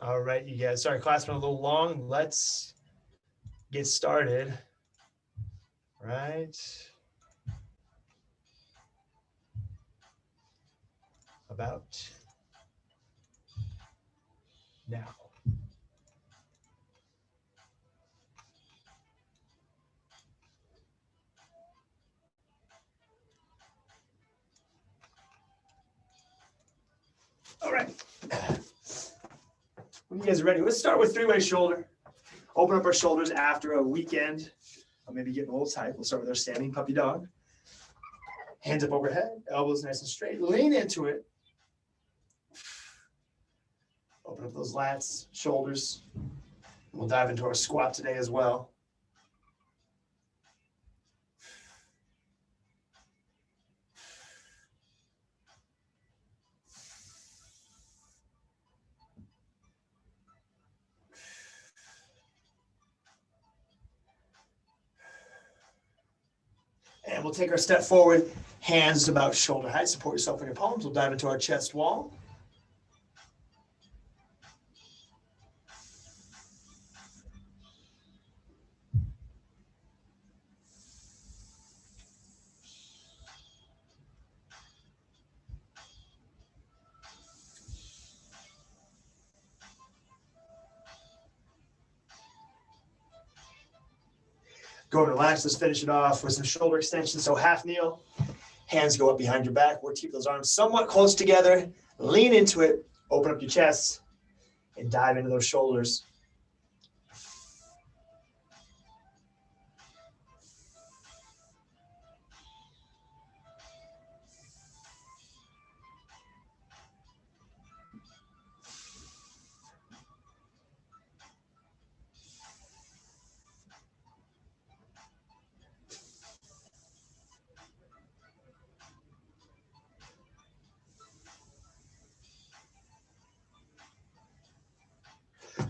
All right, you guys. Sorry, class went a little long. Let's get started. Right about now. All right. When you guys are ready, let's start with three-way shoulder. Open up our shoulders after a weekend. I'll maybe get a little tight. We'll start with our standing puppy dog. Hands up overhead, elbows nice and straight. Lean into it. Open up those lats, shoulders. We'll dive into our squat today as well. And we'll take our step forward, hands about shoulder height. Support yourself in your palms. We'll dive into our chest wall. Go and relax. Let's finish it off with some shoulder extensions. So half kneel, hands go up behind your back. We'll keep those arms somewhat close together. Lean into it. Open up your chest and dive into those shoulders.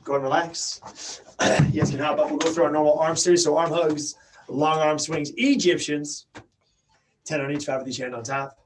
Go and relax. You guys can hop up. We'll go through our normal arm series. So arm hugs, long arm swings, Egyptians. 10 on each, 5 with each hand on top.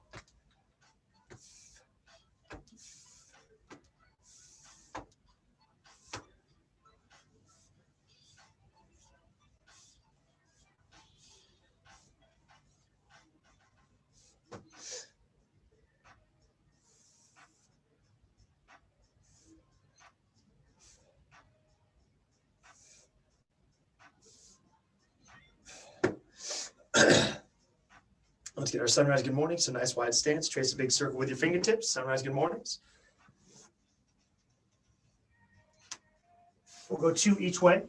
Let's get our sunrise good morning. So nice wide stance. Trace a big circle with your fingertips. Sunrise good mornings. We'll go 2 each way.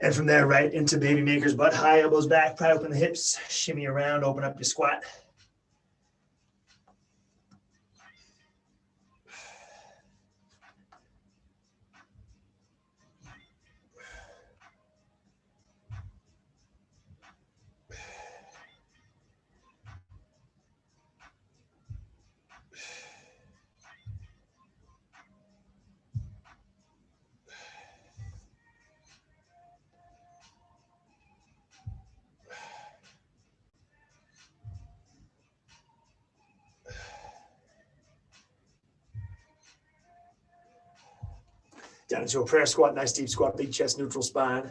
And from there, right into baby makers, butt high, elbows back, pry open the hips, shimmy around, open up your squat. Down into a prayer squat, nice deep squat, big chest, neutral spine.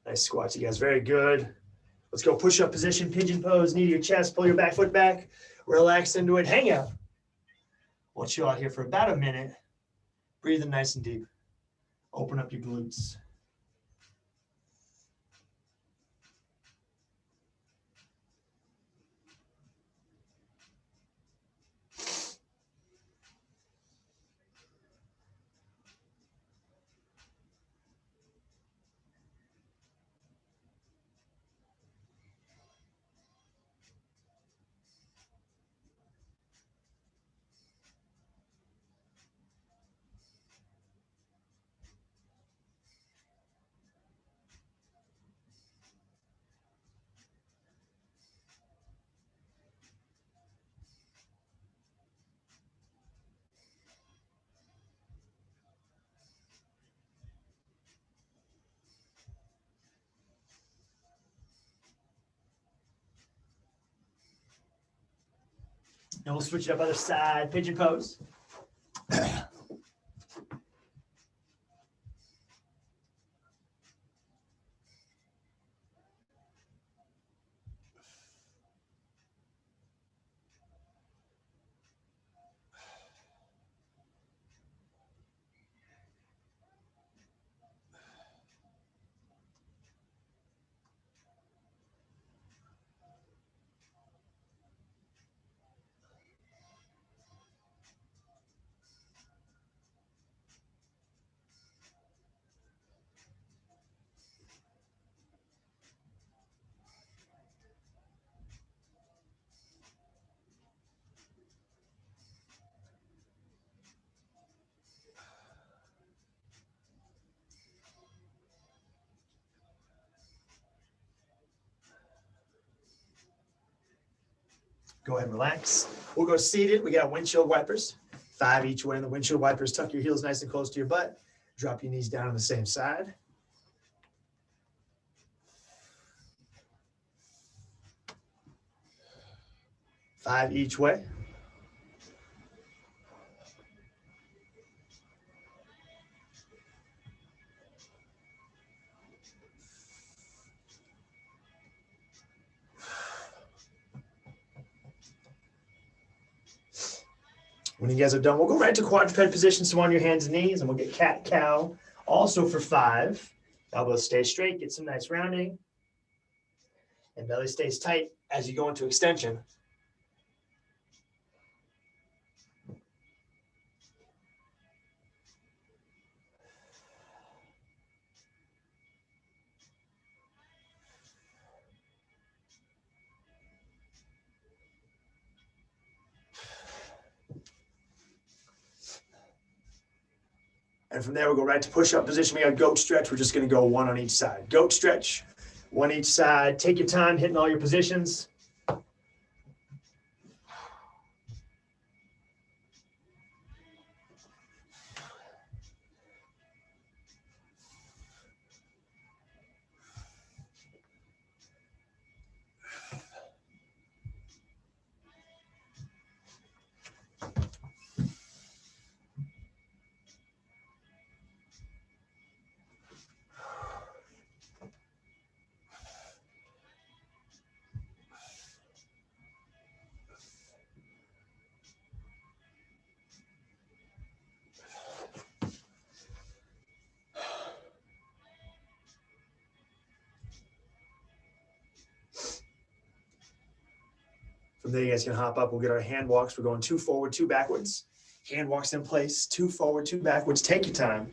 Nice squats, you guys, very good. Let's go push-up position, pigeon pose, knee to your chest, pull your back foot back, relax into it, hang out. We'll chill out here for about a minute. Breathing nice and deep. Open up your glutes. Then we'll switch it up other side, pigeon pose. Go ahead and relax. We'll go seated. We got windshield wipers, 5 each way in the windshield wipers. Tuck your heels nice and close to your butt. Drop your knees down on the same side. Five each way. When you guys are done, we'll go right to quadruped position. So on your hands and knees, and we'll get cat cow also for 5. Elbows stay straight, get some nice rounding. And belly stays tight as you go into extension. And from there, we'll go right to push-up position. We got goat stretch. We're just going to go 1 on each side. Goat stretch, 1 each side. Take your time hitting all your positions. From there, you guys can hop up. We'll get our hand walks. We're going 2 forward, 2 backwards. Hand walks in place, 2 forward, 2 backwards. Take your time.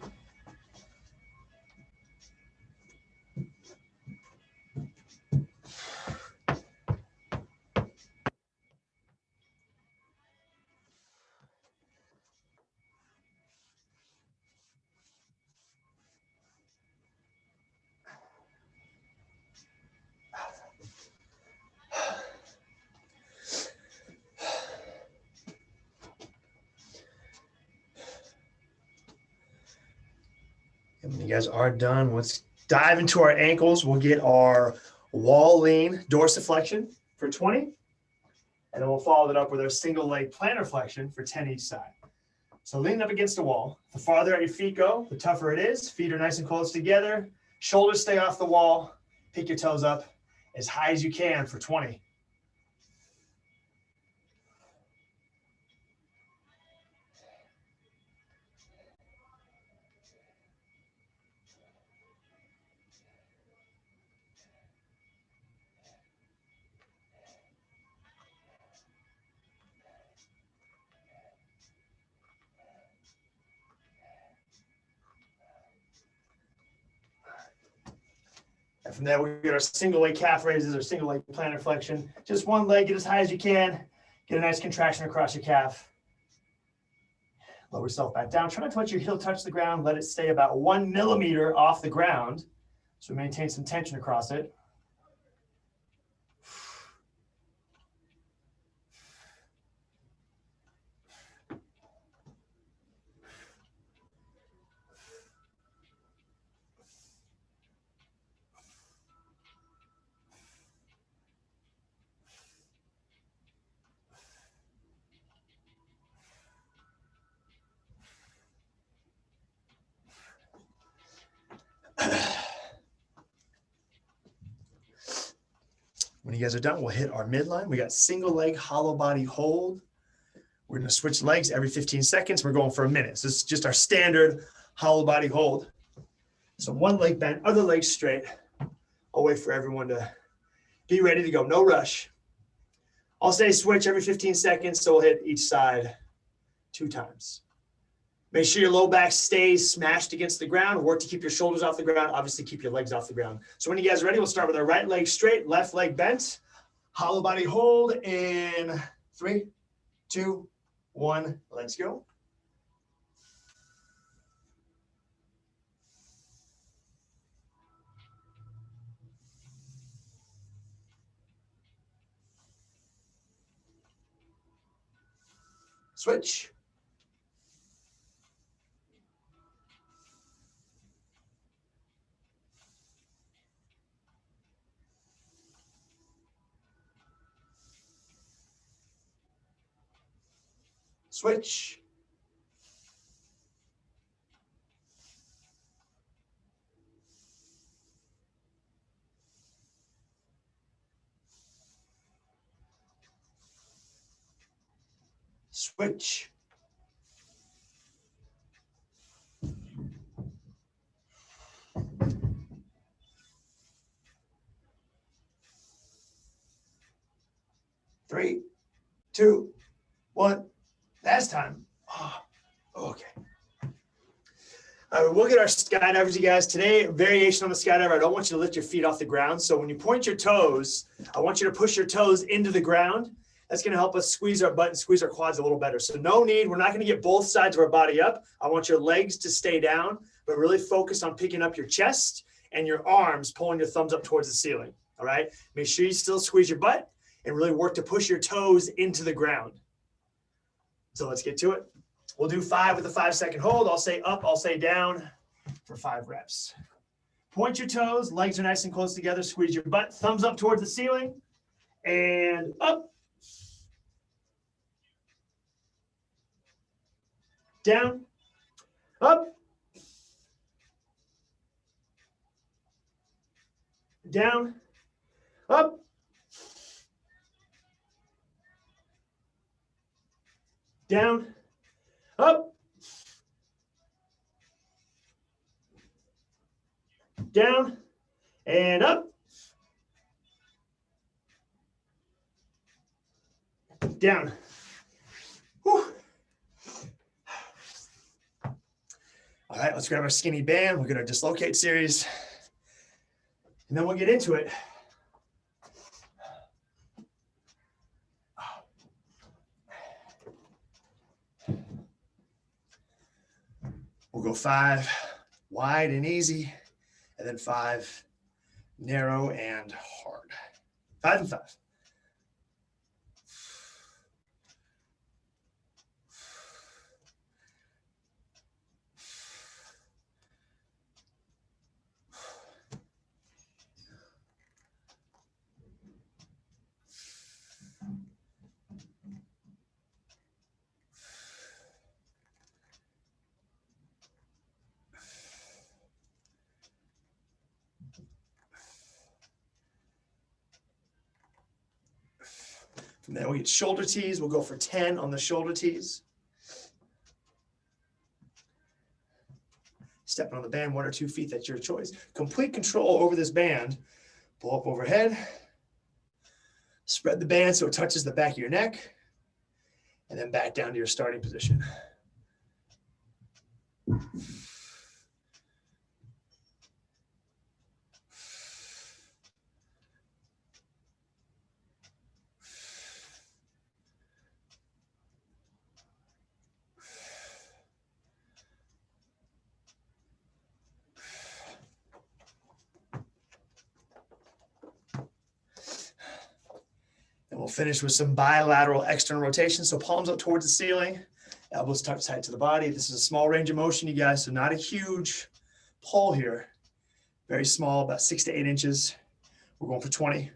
And when you guys are done, let's dive into our ankles. We'll get our wall lean dorsiflexion for 20. And then we'll follow that up with our single leg plantar flexion for 10 each side. So lean up against the wall. The farther out your feet go, the tougher it is. Feet are nice and close together. Shoulders stay off the wall. Pick your toes up as high as you can for 20. And from there, we get our single leg calf raises or single leg plantar flexion. Just one leg, get as high as you can. Get a nice contraction across your calf. Lower yourself back down. Try not to let your heel touch the ground. Let it stay about 1 millimeter off the ground. So maintain some tension across it. you guys are done, we'll hit our midline. We got single leg hollow body hold. We're going to switch legs every 15 seconds. We're going for a minute. So this is just our standard hollow body hold. So one leg bent, other leg straight. I'll wait for everyone to be ready to go. No rush. I'll say switch every 15 seconds. So we'll hit each side 2 times. Make sure your low back stays smashed against the ground. Work to keep your shoulders off the ground. Obviously, keep your legs off the ground. So when you guys are ready, we'll start with our right leg straight, left leg bent. Hollow body hold in 3, 2, 1. Let's go. Switch. Switch. Switch. Three, 2, 1. Last time. Oh, okay. We'll get our skydivers, you guys. Today, variation on the skydiver. I don't want you to lift your feet off the ground. So when you point your toes, I want you to push your toes into the ground. That's going to help us squeeze our butt and squeeze our quads a little better. So no need. We're not going to get both sides of our body up. I want your legs to stay down, but really focus on picking up your chest and your arms, pulling your thumbs up towards the ceiling. All right. Make sure you still squeeze your butt and really work to push your toes into the ground. So let's get to it. We'll do 5 with a 5-second hold. I'll say up, I'll say down for 5 reps. Point your toes, legs are nice and close together. Squeeze your butt, thumbs up towards the ceiling, and up. Down, up, down, up, down, up, down, and up, down. Whew. All right, let's grab our skinny band. We're going to dislocate series, and then we'll get into it. We'll go 5 wide and easy, and then 5 narrow and hard. 5 and 5. From there, we get shoulder tees. We'll go for 10 on the shoulder tees. Stepping on the band 1 or 2 feet, that's your choice. Complete control over this band. Pull up overhead. Spread the band so it touches the back of your neck. And then back down to your starting position. And we'll finish with some bilateral external rotation. So palms up towards the ceiling, elbows tucked tight to the body. This is a small range of motion, you guys, so not a huge pull here. Very small, about 6 to 8 inches. We're going for 20.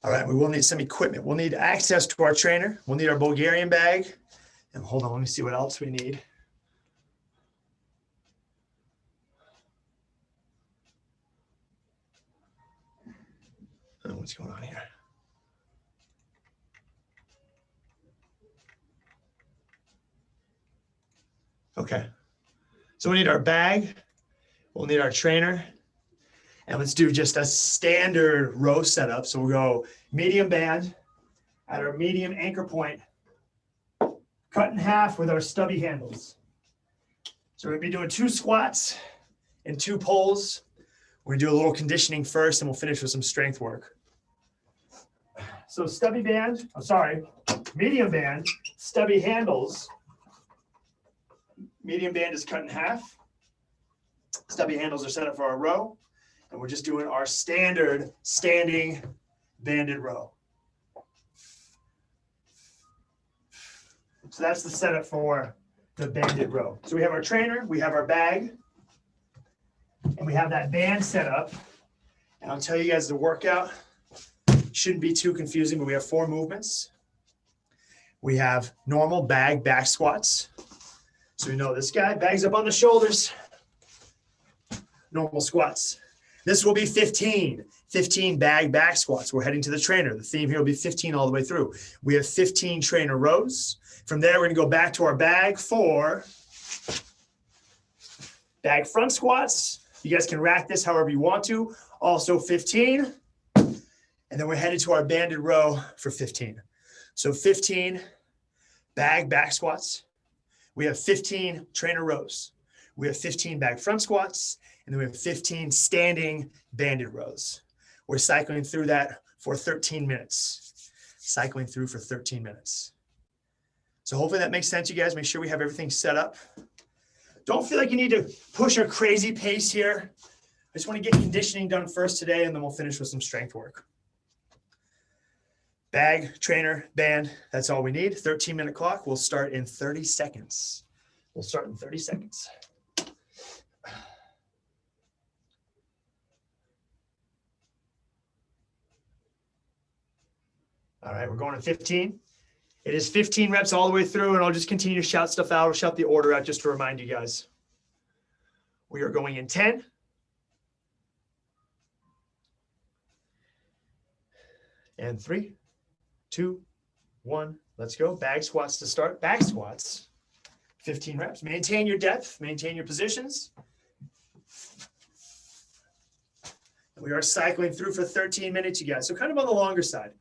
All right, we will need some equipment. We'll need access to our trainer. We'll need our Bulgarian bag. And hold on, let me see what else we need. Oh, what's going on here? Okay. So we need our bag. We'll need our trainer. And let's do just a standard row setup. So we'll go medium band at our medium anchor point, cut in half with our stubby handles. So we're gonna be doing 2 squats and 2 pulls. We're gonna do a little conditioning first and we'll finish with some strength work. So medium band, stubby handles. Medium band is cut in half. Stubby handles are set up for our row. And we're just doing our standard standing banded row. So that's the setup for the banded row. So we have our trainer, we have our bag, and we have that band set up. And I'll tell you guys the workout shouldn't be too confusing, but we have 4 movements. We have normal bag back squats. So we know this guy, bags up on the shoulders. Normal squats. This will be 15 bag back squats. We're heading to the trainer. The theme here will be 15 all the way through. We have 15 trainer rows. From there, we're going to go back to our bag for bag front squats. You guys can rack this however you want to. Also 15. And then we're headed to our banded row for 15. So 15 bag back squats. We have 15 trainer rows. We have 15 bag front squats. And then we have 15 standing banded rows. We're cycling through that for 13 minutes. Cycling through for 13 minutes. So hopefully that makes sense, you guys. Make sure we have everything set up. Don't feel like you need to push a crazy pace here. I just want to get conditioning done first today, and then we'll finish with some strength work. Bag, trainer, band, that's all we need. 13-minute clock. We'll start in 30 seconds. We'll start in 30 seconds. All right, we're going to 15. It is 15 reps all the way through, and I'll just continue to shout stuff out. I'll shout the order out just to remind you guys. We are going in 10. And 3, 2, 1, let's go. Bag squats to start. Back squats, 15 reps. Maintain your depth, maintain your positions. And we are cycling through for 13 minutes, you guys. So kind of on the longer side.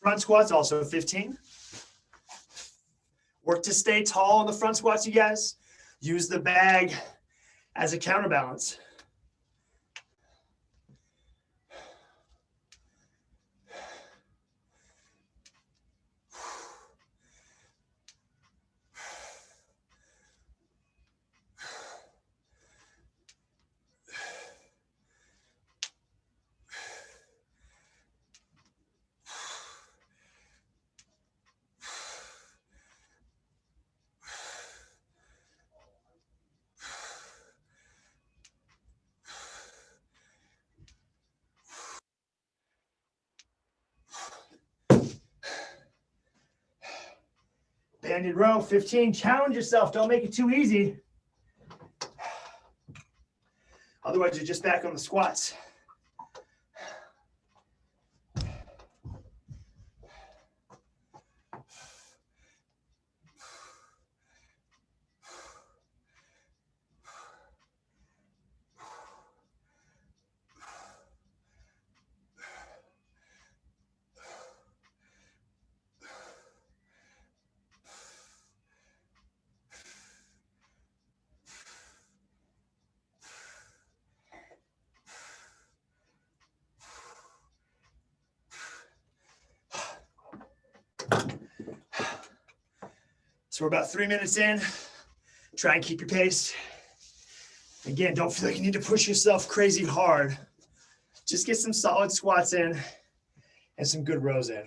Front squats, also 15. Work to stay tall on the front squats, you guys. Use the bag as a counterbalance. Extended row, 15. Challenge yourself. Don't make it too easy. Otherwise, you're just back on the squats. So we're about 3 minutes in. Try and keep your pace. Again, don't feel like you need to push yourself crazy hard. Just get some solid squats in and some good rows in.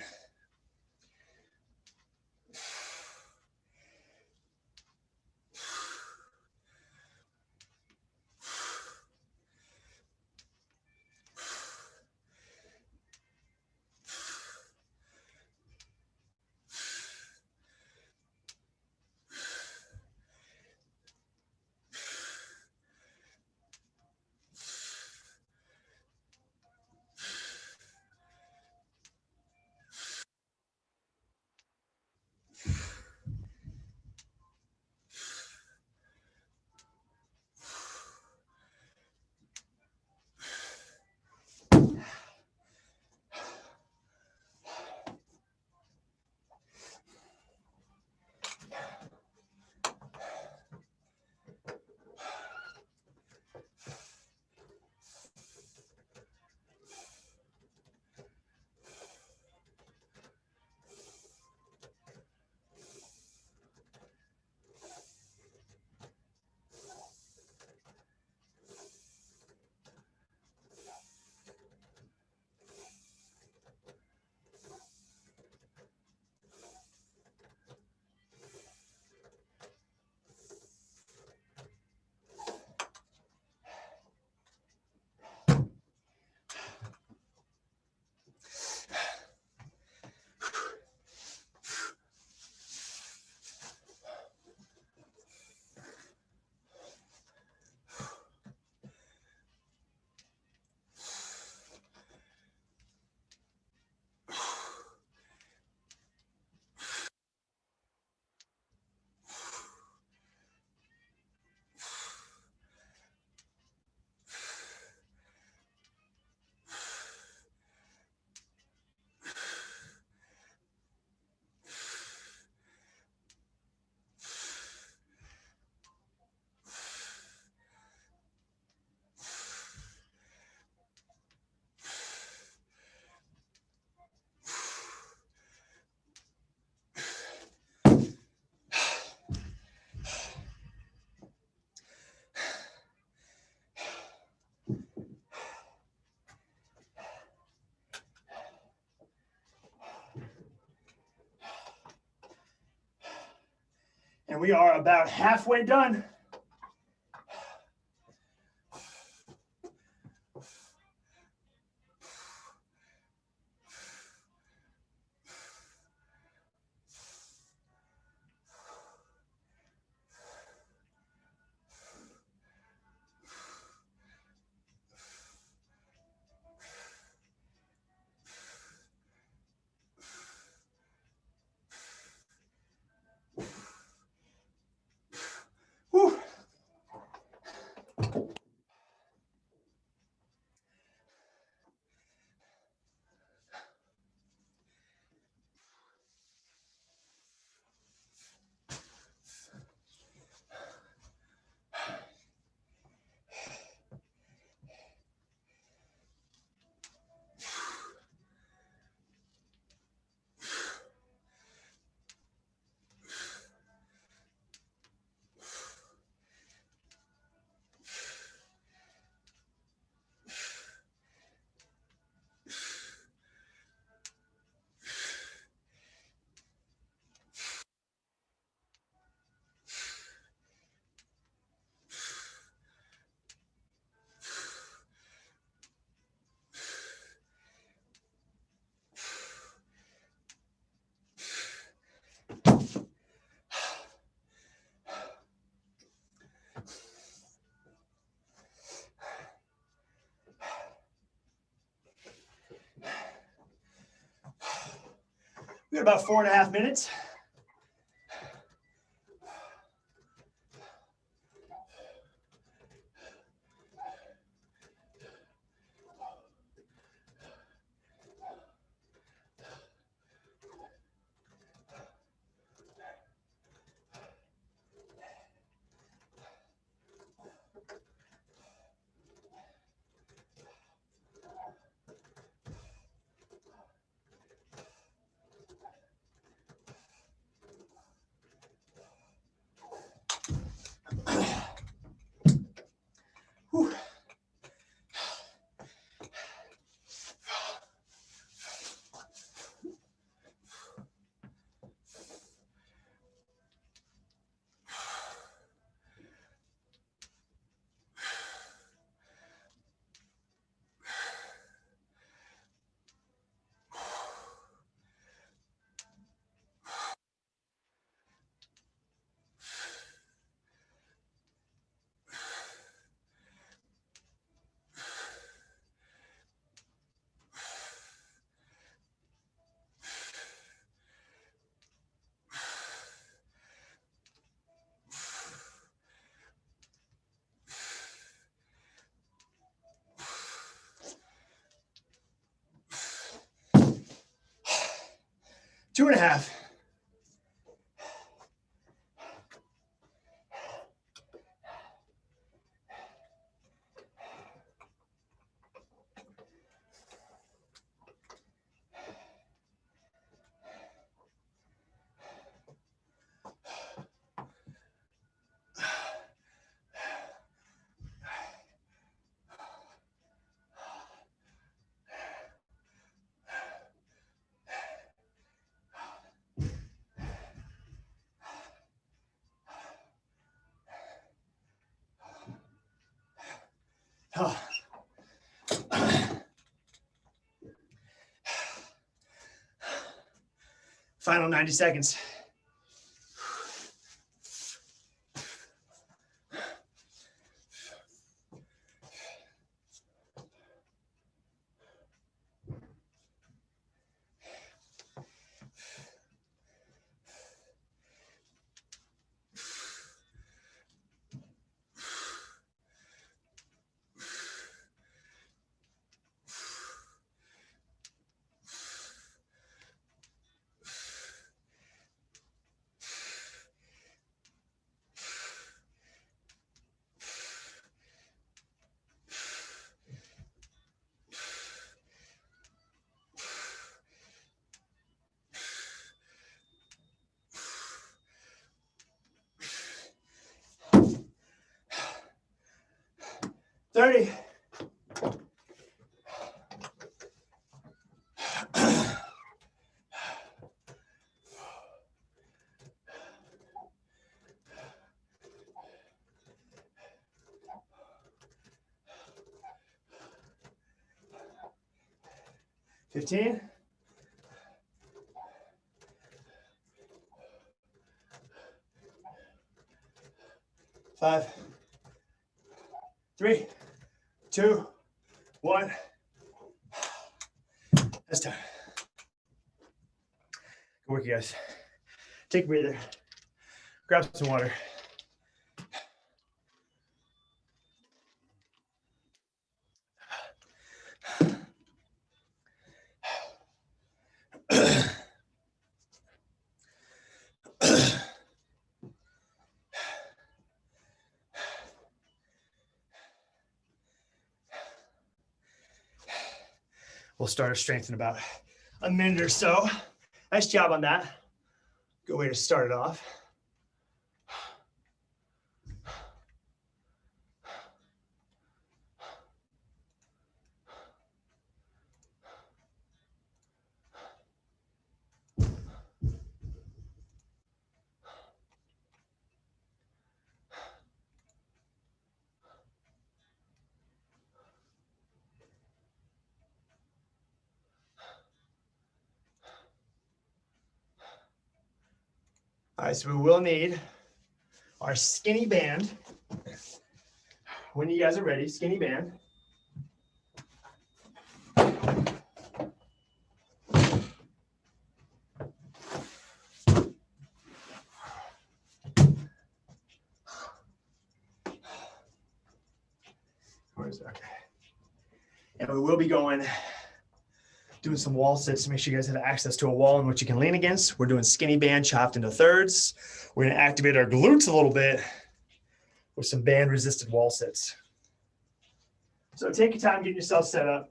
And we are about halfway done. Whew. got about 4.5 minutes. Whew. Two and a half. Oh. Final 90 seconds. Thirty. $15. 5, 3, 2, 1. That's time. Good work, you guys. Take a breather. Grab some water. We'll start our strength in about a minute or so. Nice job on that. Good way to start it off. All right, so we will need our skinny band. When you guys are ready, skinny band. Where is it? Okay. And we will be doing some wall sits to make sure you guys have access to a wall in which you can lean against. We're doing skinny band chopped into thirds. We're going to activate our glutes a little bit with some band resisted wall sits. So take your time getting yourself set up.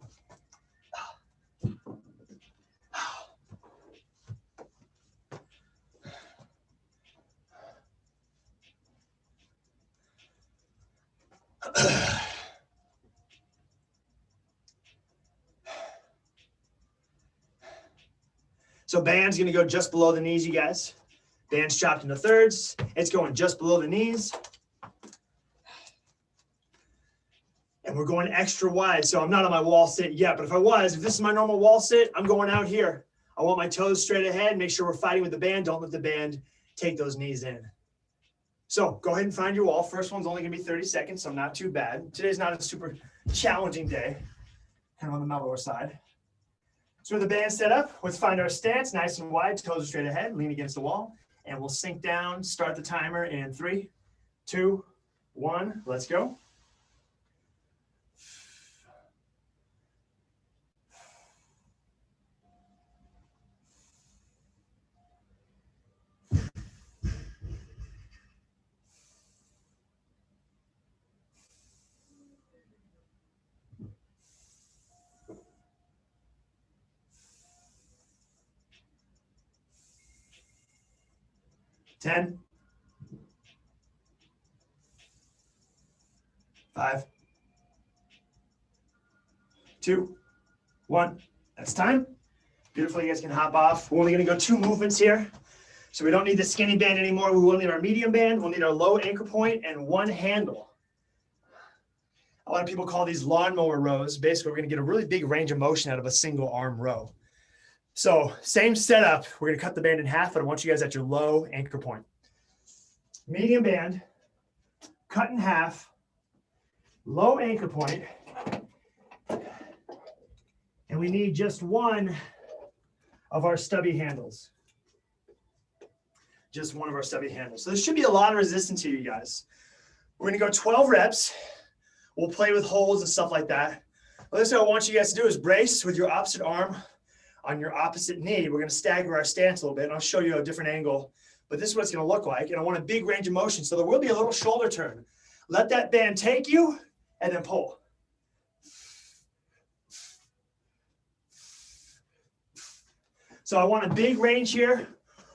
So band's going to go just below the knees, you guys. Band's chopped into thirds. It's going just below the knees. And we're going extra wide. So I'm not on my wall sit yet, but if this is my normal wall sit, I'm going out here. I want my toes straight ahead. Make sure we're fighting with the band. Don't let the band take those knees in. So go ahead and find your wall. First one's only going to be 30 seconds, so not too bad. Today's not a super challenging day, kind of on the mellower side. So with the band set up, let's find our stance, nice and wide, toes are straight ahead, lean against the wall, and we'll sink down, start the timer in 3, 2, 1, let's go. Ten, 5, 2, 1. That's time. Beautiful. You guys can hop off. We're only going to go 2 movements here. So we don't need the skinny band anymore. We will need our medium band. We'll need our low anchor point and 1 handle. A lot of people call these lawnmower rows. Basically, we're going to get a really big range of motion out of a single arm row. So same setup. We're going to cut the band in half, but I want you guys at your low anchor point. Medium band, cut in half, low anchor point, and we need just 1 of our stubby handles. Just 1 of our stubby handles. So this should be a lot of resistance here, you guys. We're going to go 12 reps. We'll play with holds and stuff like that. Well, this is what I want you guys to do is brace with your opposite arm on your opposite knee. We're going to stagger our stance a little bit, and I'll show you a different angle. But this is what it's going to look like, and I want a big range of motion. So there will be a little shoulder turn. Let that band take you, and then pull. So I want a big range here.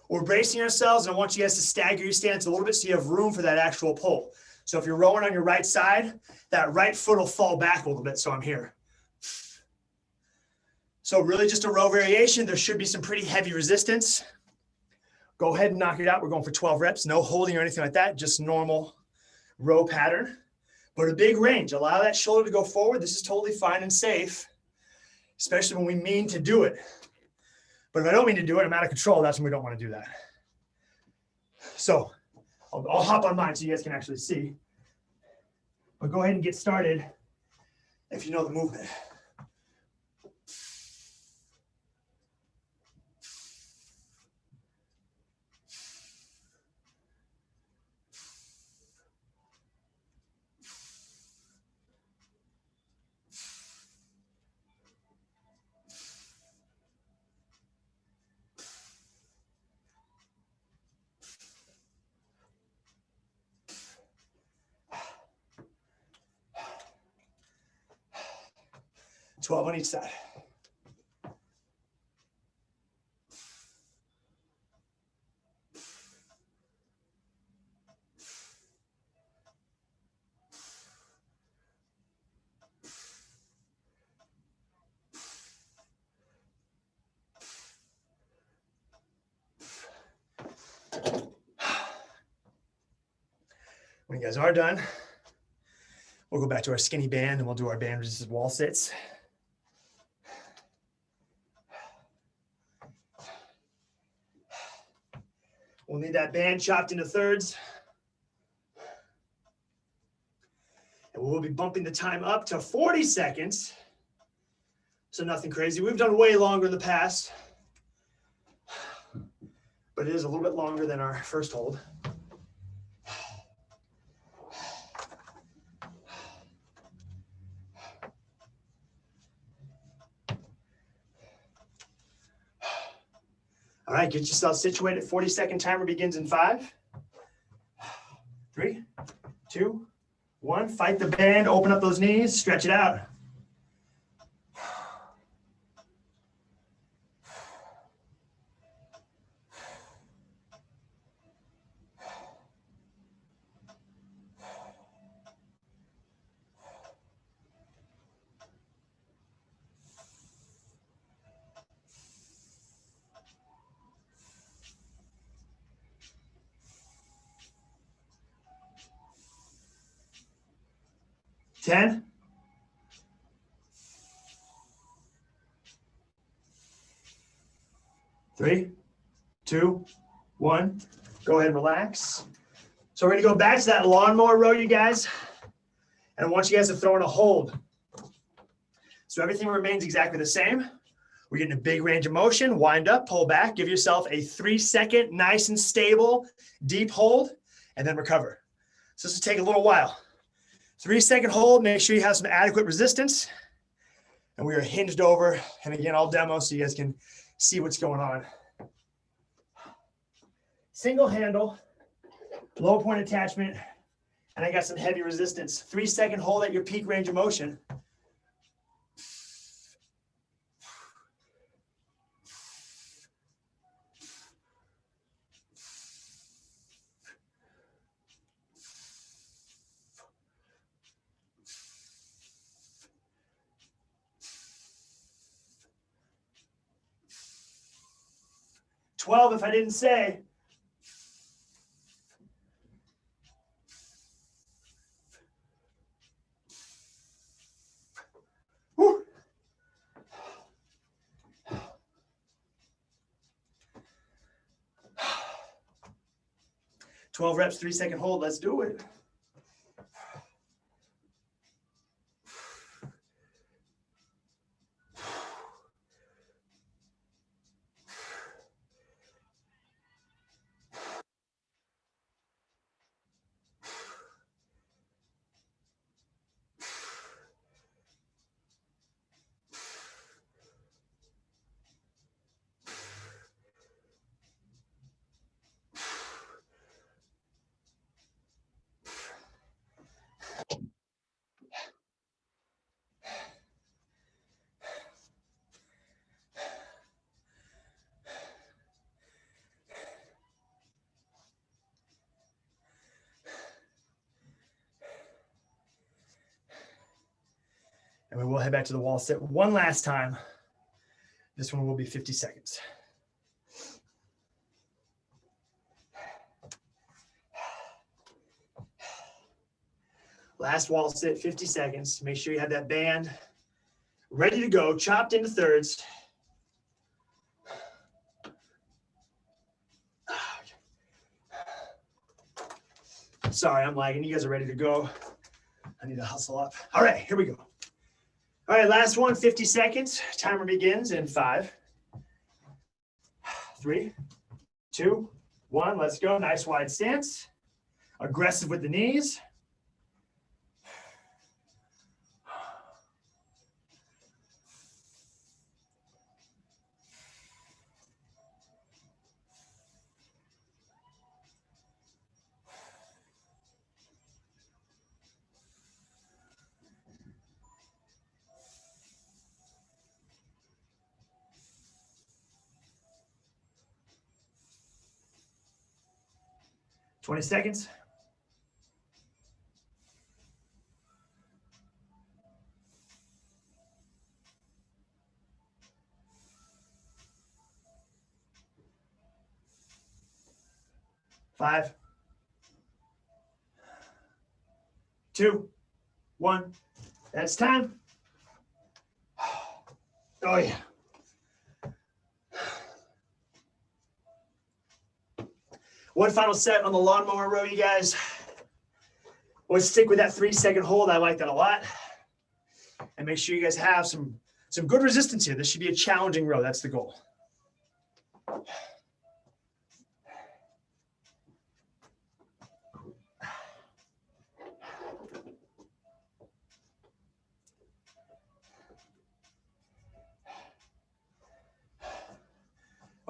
We're bracing ourselves, and I want you guys to stagger your stance a little bit so you have room for that actual pull. So if you're rowing on your right side, that right foot will fall back a little bit, so I'm here. So really just a row variation. There should be some pretty heavy resistance. Go ahead and knock it out. We're going for 12 reps. No holding or anything like that, just normal row pattern. But a big range. Allow that shoulder to go forward. This is totally fine and safe, especially when we mean to do it. But if I don't mean to do it, I'm out of control. That's when we don't want to do that. So I'll hop on mine so you guys can actually see. But go ahead and get started if you know the movement. $12 on each side. When you guys are done, we'll go back to our skinny band and we'll do our band resisted wall sits. We'll need that band chopped into thirds. And we'll be bumping the time up to 40 seconds. So nothing crazy. We've done way longer in the past, but it is a little bit longer than our first hold. All right, get yourself situated. 40-second timer begins in 5, 3, 2, 1. Fight the band, open up those knees, stretch it out. Ten, 3, 2, 1. Go ahead and relax. So we're going to go back to that lawnmower row, you guys. And I want you guys to throw in a hold. So everything remains exactly the same. We're getting a big range of motion. Wind up, pull back. Give yourself a 3-second, nice and stable, deep hold, and then recover. So this will take a little while. 3-second hold. Make sure you have some adequate resistance. And we are hinged over. And again, I'll demo so you guys can see what's going on. Single handle, low point attachment, and I got some heavy resistance. 3-second hold at your peak range of motion. $12 if I didn't say. Woo. 12 reps, 3-second hold. Let's do it. And we will head back to the wall sit one last time. This one will be 50 seconds. Last wall sit, 50 seconds. Make sure you have that band ready to go, chopped into thirds. Sorry, I'm lagging. You guys are ready to go. I need to hustle up. All right, here we go. All right, last one, 50 seconds. Timer begins in 5, 3, 2, 1. Let's go. Nice wide stance. Aggressive with the knees. Twenty seconds. Five, 2, 1. That's time. Oh, yeah. One final set on the lawnmower row, you guys. Always stick with that 3-second hold. I like that a lot. And make sure you guys have some good resistance here. This should be a challenging row. That's the goal.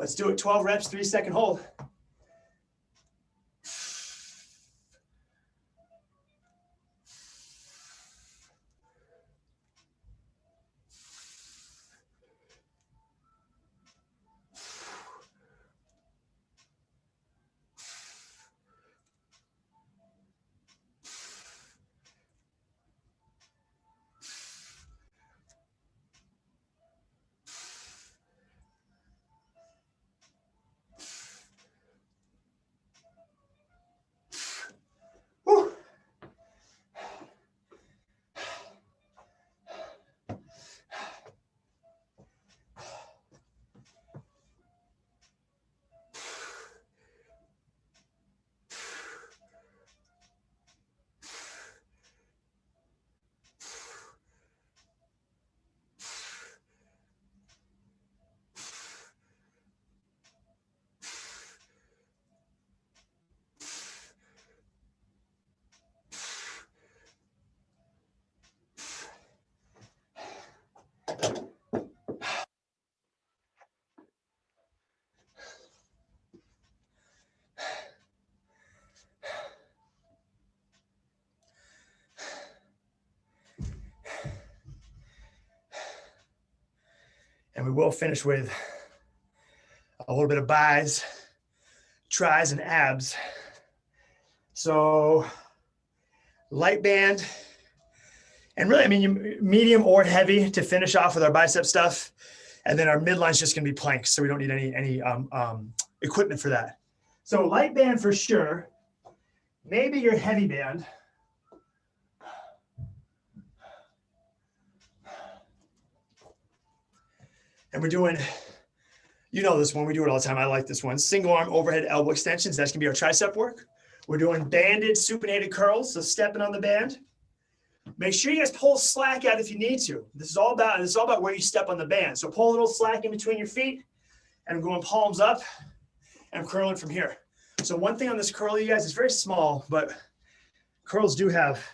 Let's do it. 12 reps, 3-second hold. Woo. And we will finish with a little bit of bis, tris, and abs. So light band, and really, I mean, medium or heavy to finish off with our bicep stuff. And then our midline is just going to be planks, so we don't need any equipment for that. So light band for sure. Maybe your heavy band. And we're doing, you know this one, we do it all the time. I like this one. Single arm overhead elbow extensions. That's gonna be our tricep work. We're doing banded supinated curls, so stepping on the band. Make sure you guys pull slack out if you need to. This is all about where you step on the band. So pull a little slack in between your feet, and I'm going palms up, and I'm curling from here. So one thing on this curl, you guys, is very small, but curls do have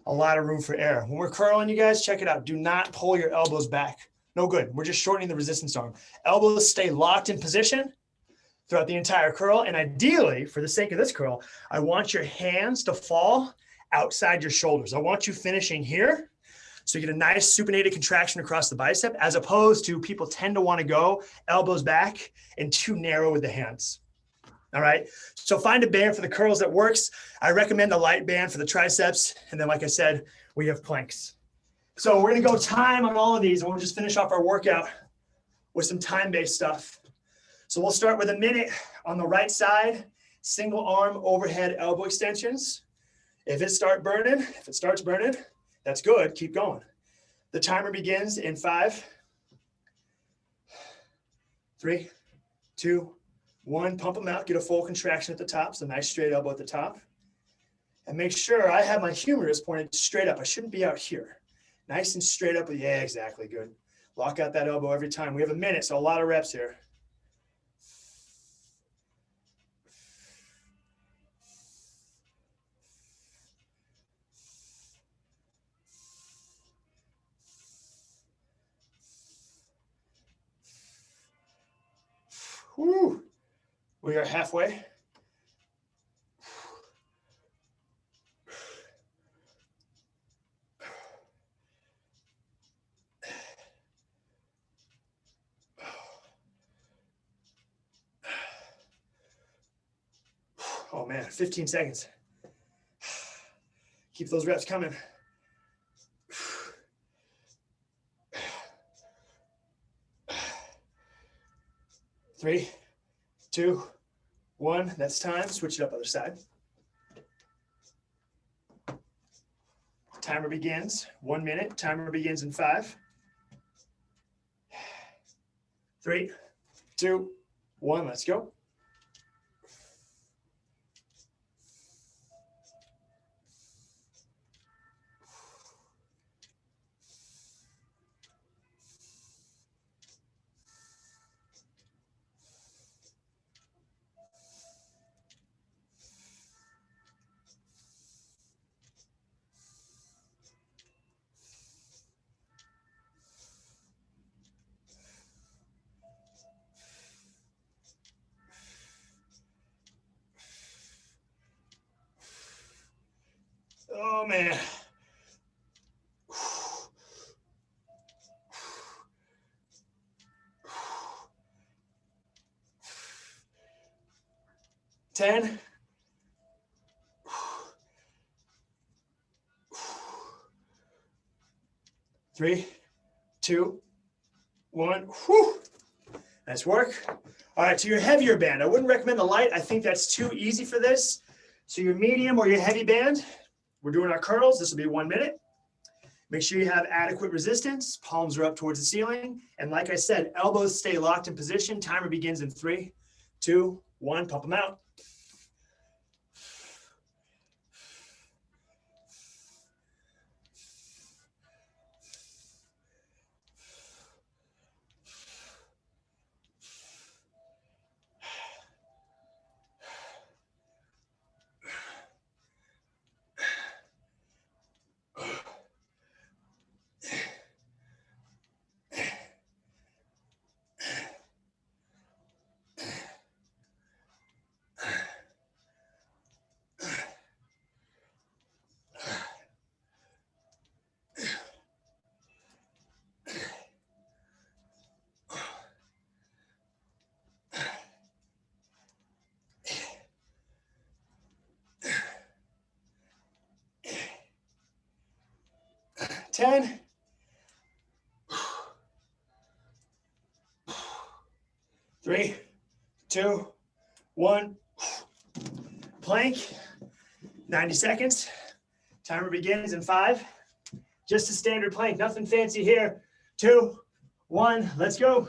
a lot of room for error. When we're curling, you guys, check it out. Do not pull your elbows back. No good. We're just shortening the resistance arm. Elbows stay locked in position throughout the entire curl. And ideally, for the sake of this curl, I want your hands to fall outside your shoulders. I want you finishing here. So you get a nice supinated contraction across the bicep, as opposed to people tend to want to go elbows back and too narrow with the hands. All right. So find a band for the curls that works. I recommend a light band for the triceps. And then, like I said, we have planks. So we're going to go time on all of these, and we'll just finish off our workout with some time-based stuff. So we'll start with a minute on the right side, single arm overhead elbow extensions. If it starts burning, that's good. Keep going. The timer begins in 5, 3, 2, 1. Pump them out. Get a full contraction at the top. So nice straight elbow at the top. And make sure I have my humerus pointed straight up. I shouldn't be out here. Nice and straight up. Yeah, exactly. Good. Lock out that elbow every time. We have a minute, so a lot of reps here. Whew. We are halfway. Oh man, 15 seconds. Keep those reps coming. 3, 2, 1. That's time. Switch it up other side. Timer begins. 1 minute. Timer begins in 5, 3, 2, 1. Let's go. Oh, man. 10. 3, 2, 1. Whew. Nice work. All right, to your heavier band. I wouldn't recommend the light. I think that's too easy for this. So your medium or your heavy band, we're doing our curls. This will be 1 minute. Make sure you have adequate resistance. Palms are up towards the ceiling. And like I said, elbows stay locked in position. Timer begins in 3, 2, 1. Pump them out. Ten. 3, 2, 1. Plank. 90 seconds. Timer begins in 5. Just a standard plank. Nothing fancy here. 2, 1. Let's go.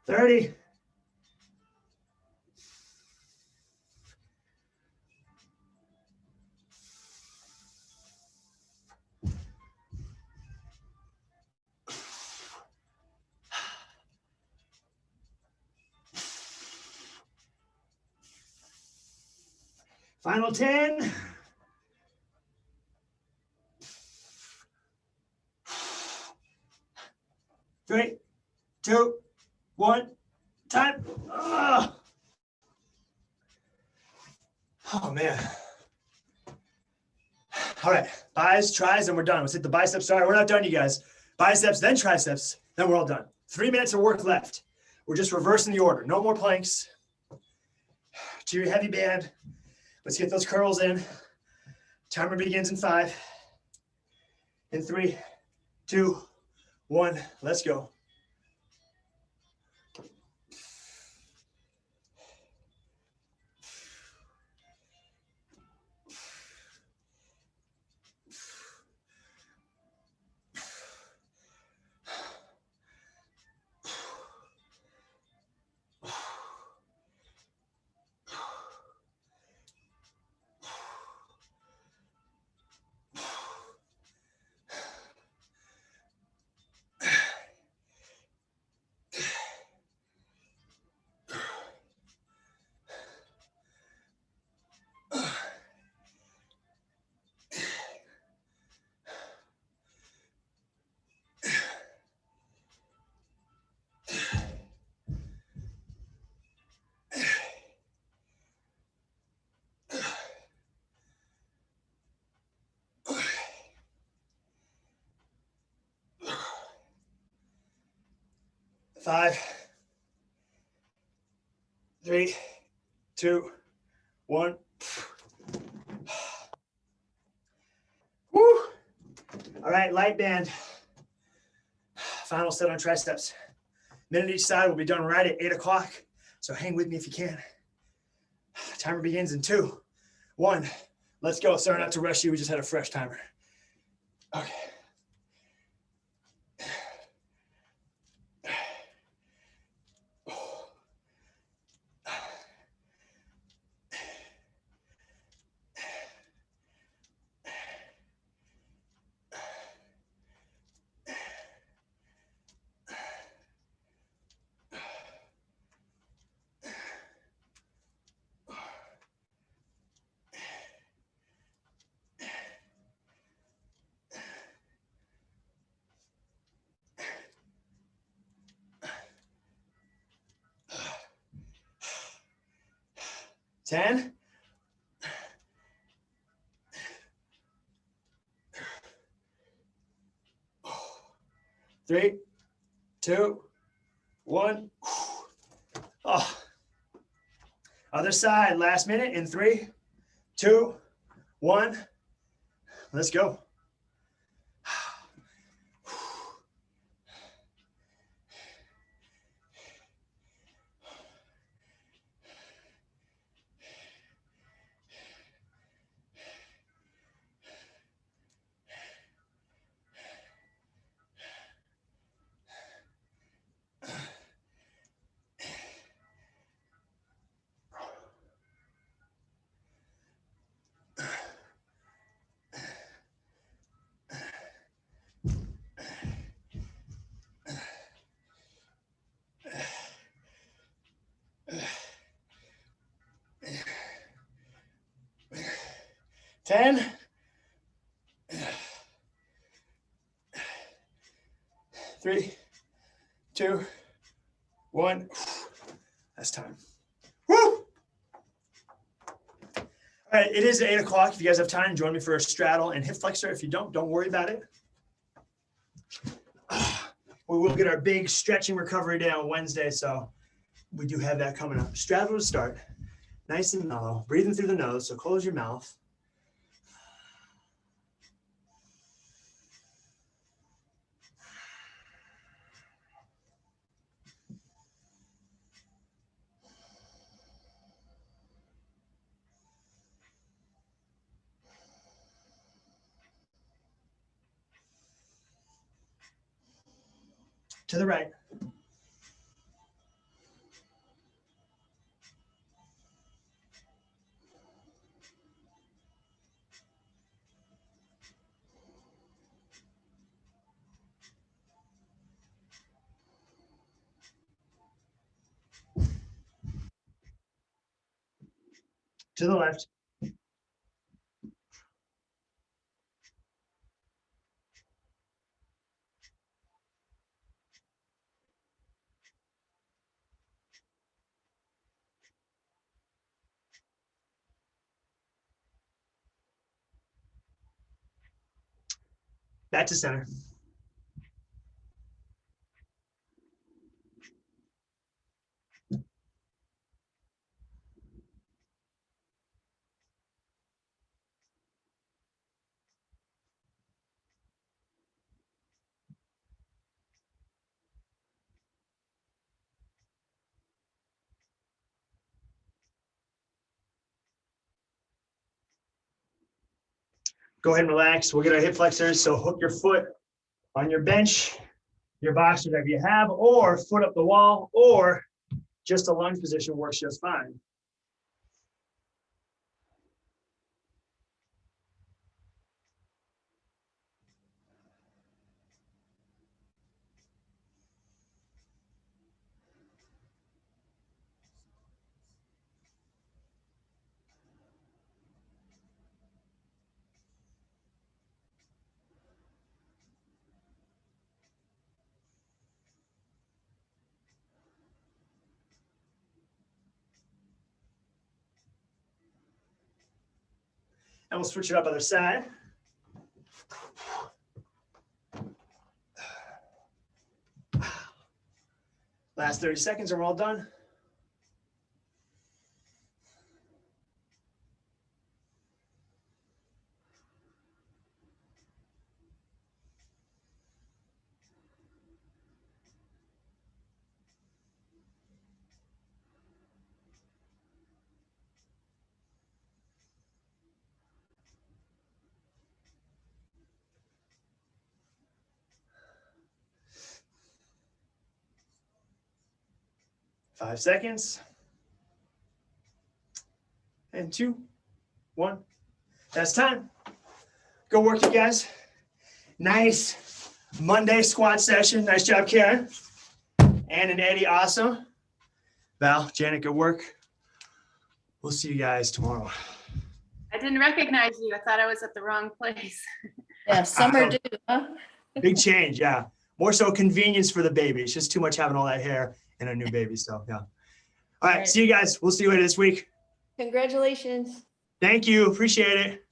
Thirty. Final 10. 3, 2, 1. Time. Oh, man. All right. Bis, tris, and we're done. Let's hit the biceps. Sorry, we're not done, you guys. Biceps, then triceps, then we're all done. 3 minutes of work left. We're just reversing the order. No more planks. To your heavy band. Let's get those curls in. Timer begins in 5. In 3, 2, 1. Let's go. Five, 3, 2, 1. Woo! All right, light band. Final set on triceps. Minute each side. We'll be done right at 8 o'clock. So hang with me if you can. Timer begins in 2, 1. Let's go. Sorry not to rush you. We just had a fresh timer. Okay. Ten. 3, 2, 1. Oh. Other side, last minute in 3, 2, 1. Let's go. Ten. 3, 2, 1. That's time. Woo! All right, it is 8 o'clock. If you guys have time, join me for a straddle and hip flexor. If you don't worry about it. We will get our big stretching recovery day on Wednesday, so we do have that coming up. Straddle to start. Nice and mellow. Breathing through the nose, so close your mouth. To the right. To the left. Back to center. Go ahead and relax. We'll get our hip flexors. So hook your foot on your bench, your box, whatever you have, or foot up the wall, or just a lunge position works just fine. And we'll switch it up other side. Last 30 seconds and we're all done. 5 seconds. And 2, 1. That's time. Go work, you guys. Nice Monday squat session. Nice job, Karen. Ann and Eddie, awesome. Val, Janet, good work. We'll see you guys tomorrow. I didn't recognize you. I thought I was at the wrong place. Yeah, summer do, huh? Big change, yeah. More so convenience for the baby. It's just too much having all that hair and a new baby, so yeah. All right, Right. see you guys. We'll see you later this week. Congratulations. Thank you. Appreciate it.